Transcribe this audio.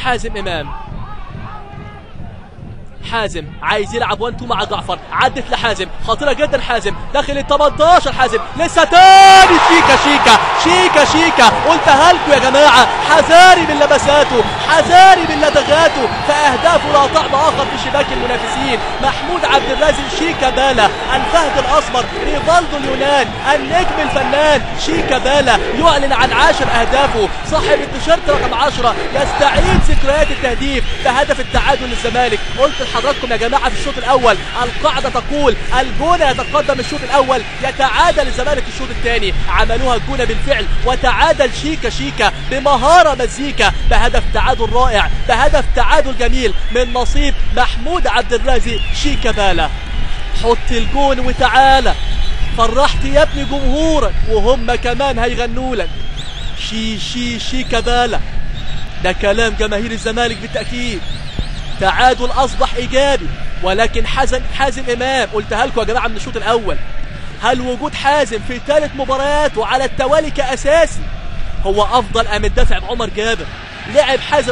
حازم امام. حازم عايز يلعب 1-2 مع جعفر، عدت لحازم، خطيره جدا. حازم داخل ال 18. حازم لسه تاني. شيكا قلتها لكم يا جماعه، حذاري من لمساته، حذاري من لدغاته، فاهدافه لا طعم اخر في شباك المنافسين. محمود عبد الرازق شيكابالا، الفهد الاسمر، ريفالدو اليونان، النجم الفنان شيكابالا يعلن عن 10 اهدافه. صاحب التيشيرت رقم 10 يستعيد ذكريات التهديف بهدف التعادل للزمالك. قلت لحضراتكم يا جماعه في الشوط الاول القاعده تقول الجونه يتقدم الشوط الاول، يتعادل الزمالك الشوط الثاني. عملوها الجونه بالفعل وتعادل شيكا بمهاره مزيكا بهدف تعادل رائع، بهدف تعادل جميل من نصيب محمود عبد الرازق شيكابالا. حط الجون وتعالى، فرحت يا ابني جمهورك وهم كمان هيغنوا لك. شيكابالا، ده كلام جماهير الزمالك بالتاكيد. تعادل اصبح ايجابي، ولكن حازم امام، قلتها لكم يا جماعه من الشوط الاول، هل وجود حازم في 3 مباريات وعلى التوالي كاساسي هو افضل ام الدافع بعمر جابر؟ لعب حازم